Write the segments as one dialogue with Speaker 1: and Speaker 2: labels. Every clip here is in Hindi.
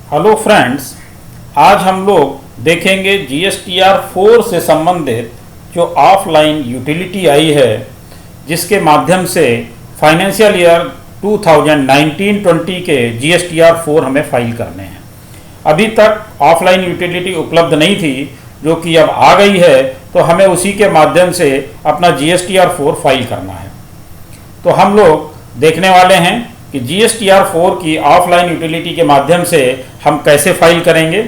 Speaker 1: हेलो फ्रेंड्स, आज हम लोग देखेंगे जीएसटीआर 4 से संबंधित जो ऑफलाइन यूटिलिटी आई है, जिसके माध्यम से फाइनेंशियल ईयर 2019-20 के जीएसटीआर 4 हमें फाइल करने हैं। अभी तक ऑफलाइन यूटिलिटी उपलब्ध नहीं थी, जो कि अब आ गई है, तो हमें उसी के माध्यम से अपना जीएसटीआर 4 फाइल करना है। तो हम लोग देखने वाले हैं कि जीएसटीआर 4 की ऑफलाइन यूटिलिटी के माध्यम से हम कैसे फाइल करेंगे,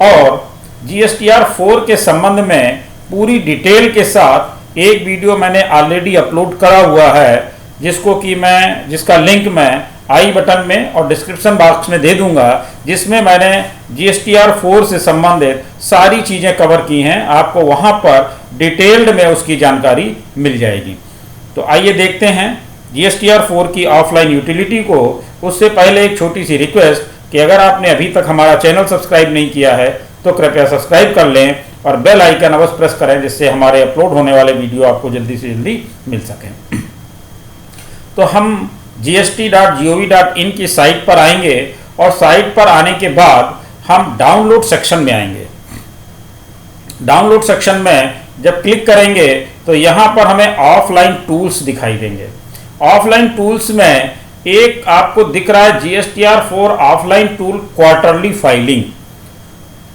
Speaker 1: और जीएसटीआर 4 के संबंध में पूरी डिटेल के साथ एक वीडियो मैंने ऑलरेडी अपलोड करा हुआ है, जिसका लिंक मैं आई बटन में और डिस्क्रिप्शन बॉक्स में दे दूंगा, जिसमें मैंने जीएसटीआर 4 से संबंधित सारी चीज़ें कवर की हैं। आपको वहां पर डिटेल्ड में उसकी जानकारी मिल जाएगी। तो आइए देखते हैं जीएसटीआर 4 की ऑफलाइन यूटिलिटी को। उससे पहले एक छोटी सी रिक्वेस्ट कि अगर आपने अभी तक हमारा चैनल सब्सक्राइब नहीं किया है तो कृपया सब्सक्राइब कर लें और बेल आइकन अवश्य प्रेस करें, जिससे हमारे अपलोड होने वाले वीडियो आपको जल्दी से जल्दी मिल सकें। तो हम gst.gov.in की साइट पर आएंगे और साइट पर आने के बाद हम डाउनलोड सेक्शन में आएंगे। डाउनलोड सेक्शन में जब क्लिक करेंगे तो यहाँ पर हमें ऑफलाइन टूल्स दिखाई देंगे। ऑफलाइन टूल्स में एक आपको दिख रहा है GSTR 4 offline tool quarterly filing.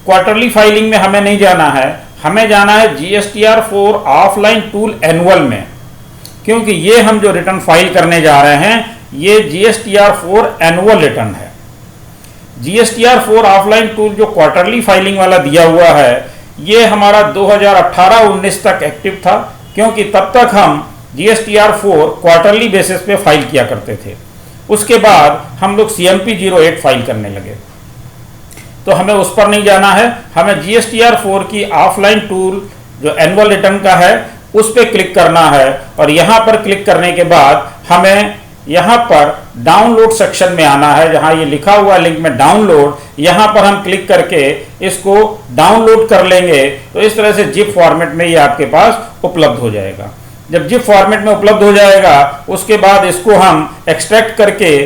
Speaker 1: Quarterly filing में हमें नहीं जाना है, हमें जाना है जीएसटीआर 4 ऑफलाइन टूल एनुअल में, क्योंकि ये हम जो रिटर्न फाइल करने जा रहे हैं ये जीएसटीआर 4 एनुअल रिटर्न है। जीएसटीआर 4 ऑफलाइन टूल जो क्वार्टरली फाइलिंग वाला दिया हुआ है, ये हमारा 2018-19 तक एक्टिव था, क्योंकि तब तक हम जीएसटीआर 4 क्वार्टरली बेसिस पे फाइल किया करते थे। उसके बाद हम लोग CMP 08 फाइल करने लगे, तो हमें उस पर नहीं जाना है। हमें जीएसटीआर 4 की ऑफलाइन टूल जो एनुअल रिटर्न का है उस पर क्लिक करना है, और यहाँ पर क्लिक करने के बाद हमें यहाँ पर डाउनलोड सेक्शन में आना है, जहाँ ये लिखा हुआ लिंक में डाउनलोड, यहाँ पर हम क्लिक करके इसको डाउनलोड कर लेंगे तो इस तरह से जिप फॉर्मेट में ये आपके पास उपलब्ध हो जाएगा। जब जिप फॉर्मेट में उपलब्ध हो जाएगा उसके बाद इसको हम एक्सट्रैक्ट करके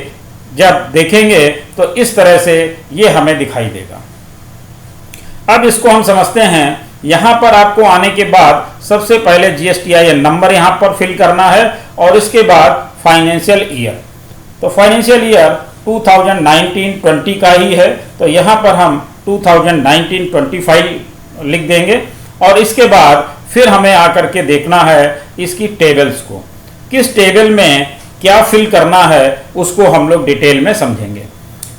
Speaker 1: जब देखेंगे तो इस तरह से ये हमें दिखाई देगा। अब इसको हम समझते हैं। यहाँ पर आपको आने के बाद सबसे पहले GSTIN नंबर यहाँ पर फिल करना है, और इसके बाद फाइनेंशियल ईयर। तो फाइनेंशियल ईयर 2019-20 का ही है, तो यहाँ पर हम 2019-25 लिख देंगे, और इसके बाद फिर हमें आकर के देखना है इसकी टेबल्स को, किस टेबल में क्या फिल करना है उसको हम लोग डिटेल में समझेंगे।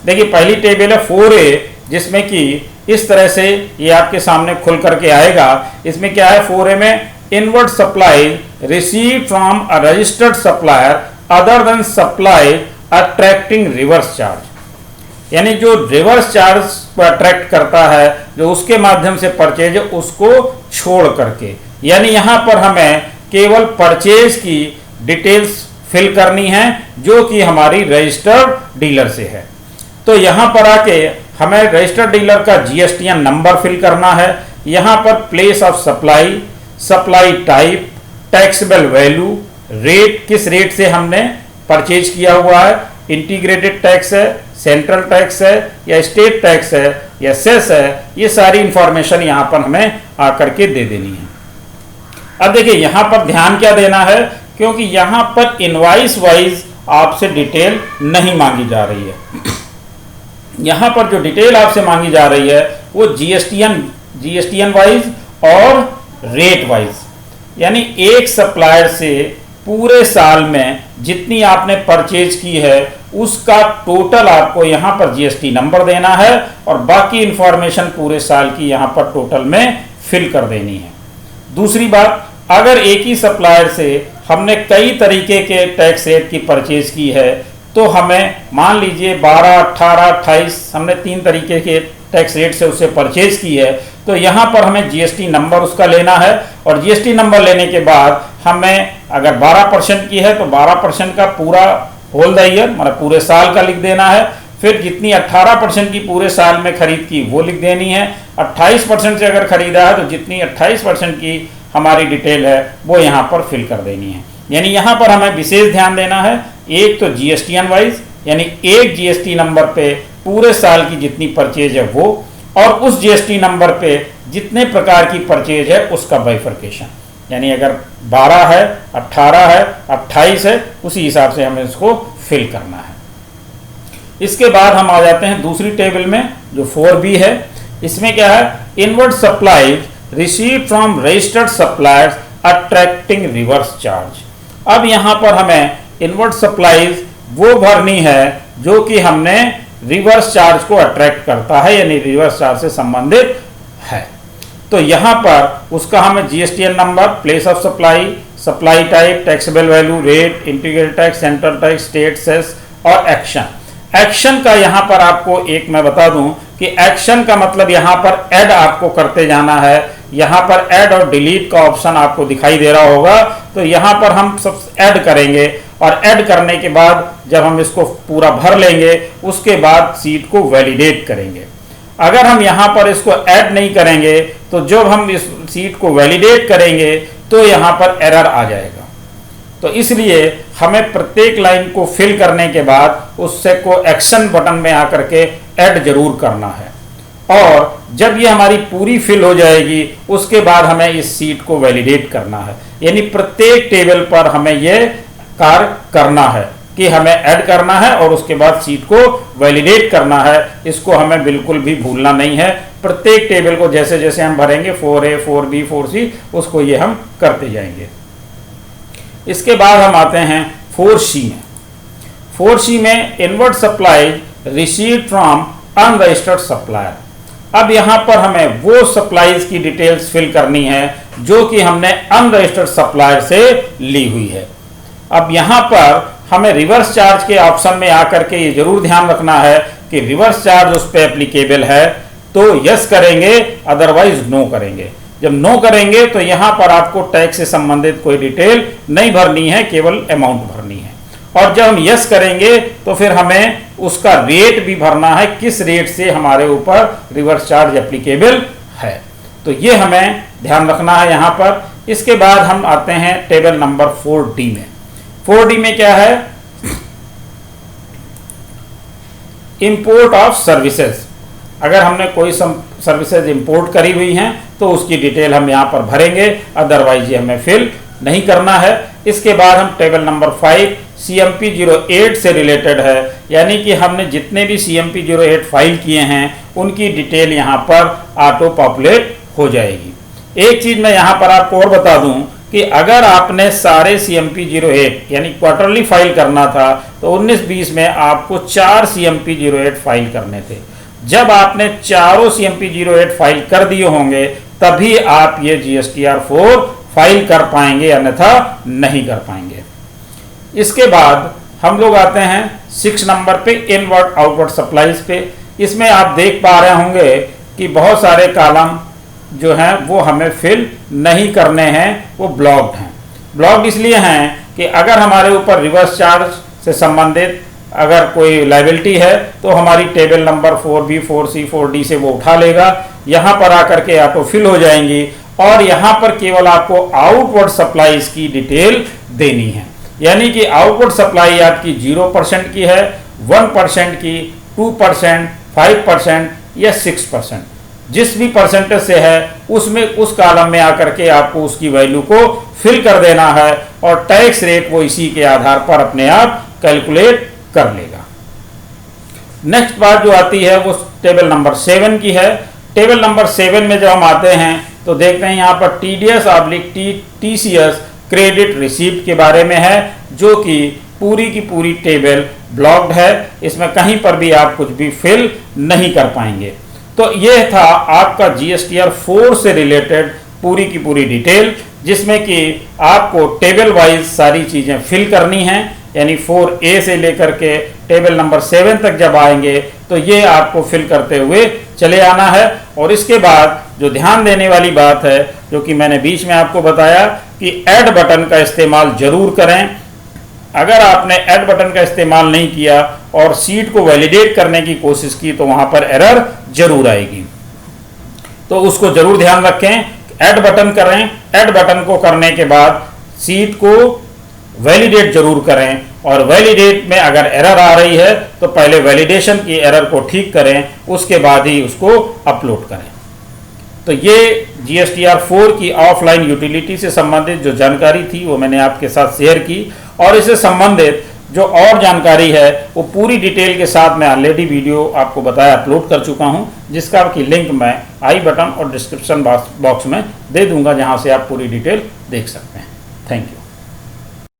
Speaker 1: देखिए, पहली टेबल है 4A, जिसमें कि इस तरह से ये आपके सामने खुल करके आएगा। इसमें क्या है 4A में, inward supply receive from a registered supplier other than supply attracting reverse charge, यानी जो रिवर्स चार्ज को अट्रैक्ट करता है, जो उसके माध्यम से परचेज है उसको छोड़ करके, यानी यहाँ पर हमें केवल परचेज की डिटेल्स फिल करनी है जो कि हमारी रजिस्टर्ड डीलर से है। तो यहाँ पर आके हमें रजिस्टर्ड डीलर का GSTN नंबर फिल करना है। यहाँ पर place of supply, supply type, taxable value, rate, किस रेट से हमने परचेज किया हुआ है, इंटीग्रेटेड टैक्स है, सेंट्रल टैक्स है या स्टेट टैक्स है या सेस है, ये सारी इंफॉर्मेशन यहाँ पर हमें आकर के दे देनी है। अब देखिए, यहाँ पर ध्यान क्या देना है, क्योंकि यहाँ पर इनवाइस वाइज आपसे डिटेल नहीं मांगी जा रही है। यहाँ पर जो डिटेल आपसे मांगी जा रही है वो GSTN वाइज और रेट वाइज, यानी एक सप्लायर से पूरे साल में जितनी आपने परचेज की है उसका टोटल आपको यहाँ पर GST नंबर देना है, और बाकी इंफॉर्मेशन पूरे साल की यहाँ पर टोटल में फिल कर देनी है। दूसरी बात, अगर एक ही सप्लायर से हमने कई तरीके के टैक्स रेट की परचेज की है, तो हमें मान लीजिए 12, 18, 28 हमने 3 तरीके के टैक्स रेट से उससे परचेज की है, तो यहाँ पर हमें GST नंबर उसका लेना है, और GST नंबर लेने के बाद हमें अगर 12% की है तो 12% का पूरा होल द ईयर, मतलब पूरे साल का लिख देना है। फिर जितनी 18% की पूरे साल में खरीद की वो लिख देनी है। 28% से अगर खरीदा है तो जितनी 28% की हमारी डिटेल है वो यहाँ पर फिल कर देनी है। यानी यहाँ पर हमें विशेष ध्यान देना है, एक तो GSTN वाइज, यानी एक GST नंबर पे पूरे साल की जितनी परचेज है वो, और उस जीएसटी नंबर पे जितने प्रकार की परचेज है उसका बाइफर्केशन, यानी अगर 12 है, 18 है, 28 है, उसी हिसाब से हमें इसको फिल करना है। इसके बाद हम आ जाते हैं दूसरी टेबल में जो 4B है। इसमें क्या है, inward supplies received from registered suppliers attracting reverse charge. अब यहां पर हमें इनवर्ड सप्लाईज वो भरनी है जो कि हमने रिवर्स चार्ज को अट्रैक्ट करता है, यानी रिवर्स चार्ज से संबंधित है। तो यहां पर उसका हमें GSTN number, place of supply, supply type, taxable value, rate, integrated tax, central tax, state cess और एक्शन। एक्शन का यहां पर आपको एक मैं बता दूं कि एक्शन का मतलब यहां पर ऐड आपको करते जाना है। यहां पर ऐड और डिलीट का ऑप्शन आपको दिखाई दे रहा होगा, तो यहां पर हम सब ऐड करेंगे और ऐड करने के बाद जब हम इसको पूरा भर लेंगे उसके बाद सीट को वैलिडेट करेंगे। अगर हम यहां पर इसको ऐड नहीं करेंगे तो जब हम इस सीट को वैलिडेट करेंगे तो यहां पर एरर आ जाएगा। तो इसलिए हमें प्रत्येक लाइन को फिल करने के बाद उससे को एक्शन बटन में आकर के ऐड जरूर करना है, और जब ये हमारी पूरी फिल हो जाएगी उसके बाद हमें इस सीट को वैलिडेट करना है। यानी प्रत्येक टेबल पर हमें यह कार्य करना है कि हमें ऐड करना है और उसके बाद सीट को वैलिडेट करना है। इसको हमें बिल्कुल भी भूलना नहीं है। प्रत्येक टेबल को जैसे जैसे हम भरेंगे 4A, 4B, 4C, उसको ये हम करते जाएंगे। इसके बाद हम आते हैं 4C में। 4C में inward supplies received from unregistered supplier. अब यहां पर हमें वो सप्लाईज की डिटेल्स फिल करनी है जो कि हमने अनरजिस्टर्ड सप्लायर से ली हुई है। अब यहां पर हमें रिवर्स चार्ज के ऑप्शन में आकर के ये जरूर ध्यान रखना है कि रिवर्स चार्ज उस पर एप्लीकेबल है तो यस करेंगे, अदरवाइज नो करेंगे। जब नो करेंगे तो यहां पर आपको टैक्स से संबंधित कोई डिटेल नहीं भरनी है, केवल अमाउंट भरनी है। और जब हम यस करेंगे तो फिर हमें उसका रेट भी भरना है, किस रेट से हमारे ऊपर रिवर्स चार्ज एप्लीकेबल है। तो ये हमें ध्यान रखना है यहां पर। इसके बाद हम आते हैं टेबल नंबर 4D में। 4D में क्या है, इंपोर्ट ऑफ सर्विसेज। अगर हमने कोई सर्विसेज इंपोर्ट करी हुई हैं तो उसकी डिटेल हम यहां पर भरेंगे, अदरवाइज ये हमें फिल नहीं करना है। इसके बाद हम टेबल नंबर 5 CMP 08 से रिलेटेड है, यानी कि हमने जितने भी CMP 08 फाइल किए हैं उनकी डिटेल यहां पर ऑटो पॉपुलेट हो जाएगी। एक चीज मैं यहां पर आपको और बता दूं कि अगर आपने सारे CMP 08 यानी क्वार्टरली फाइल करना था तो 19-20 में आपको 4 CMP 08 फाइल करने थे। जब आपने चारों CMP 08 फाइल कर दिए होंगे तभी आप ये GSTR 4 फाइल कर पाएंगे, अन्यथा नहीं कर पाएंगे। इसके बाद हम लोग आते हैं 6 नंबर पे, इनवर्ड आउटवर्ड सप्लाईज पे। इसमें आप देख पा रहे होंगे कि बहुत सारे कॉलम जो हैं वो हमें फिल नहीं करने हैं, वो ब्लॉक्ड हैं। ब्लॉक्ड इसलिए हैं कि अगर हमारे ऊपर रिवर्स चार्ज से संबंधित अगर कोई लायबिलिटी है तो हमारी table number 4B, 4C, 4D से वो उठा लेगा, यहाँ पर आकर के ऑटो फिल हो जाएंगी और यहाँ पर केवल आपको आउटवर्ड सप्लाईज की डिटेल देनी है। यानी कि आउटवर्ड सप्लाई आपकी 0% की है, 1% की, 2%, 5% या 6%, जिस भी परसेंटेज से है उसमें उस कॉलम में आकर के आपको उसकी वैल्यू को फिल कर देना है और टैक्स रेट वो इसी के आधार पर अपने आप कैलकुलेट कर लेगा। नेक्स्ट बात जो आती है वो टेबल नंबर 7 की है। टेबल नंबर 7 में जब हम आते हैं तो देखते हैं यहाँ पर TDS/TCS क्रेडिट रिसीप्ट के बारे में है, जो कि पूरी की पूरी टेबल ब्लॉक्ड है। इसमें कहीं पर भी आप कुछ भी फिल नहीं कर पाएंगे। तो यह था आपका GSTR 4 से रिलेटेड पूरी की पूरी डिटेल, जिसमें कि आपको टेबल वाइज सारी चीज़ें फिल करनी हैं। यानी 4A से लेकर के टेबल नंबर 7 तक जब आएंगे तो ये आपको फिल करते हुए चले आना है। और इसके बाद जो ध्यान देने वाली बात है, जो कि मैंने बीच में आपको बताया कि ऐड बटन का इस्तेमाल जरूर करें। अगर आपने ऐड बटन का इस्तेमाल नहीं किया और सीट को वैलिडेट करने की कोशिश की तो वहां पर एरर जरूर आएगी, तो उसको जरूर ध्यान रखें। ऐड बटन करें, ऐड बटन को करने के बाद सीट को वैलिडेट जरूर करें और वैलिडेट में अगर एरर आ रही है तो पहले वैलिडेशन की एरर को ठीक करें, उसके बाद ही उसको अपलोड करें। तो ये GSTR 4 की ऑफलाइन यूटिलिटी से संबंधित जो जानकारी थी वो मैंने आपके साथ शेयर की, और इससे संबंधित जो और जानकारी है वो पूरी डिटेल के साथ मैं ऑलरेडी वीडियो आपको बताया अपलोड कर चुका हूं, जिसका की लिंक मैं आई बटन और डिस्क्रिप्शन बॉक्स में दे दूंगा, जहां से आप पूरी डिटेल देख सकते हैं। Thank you.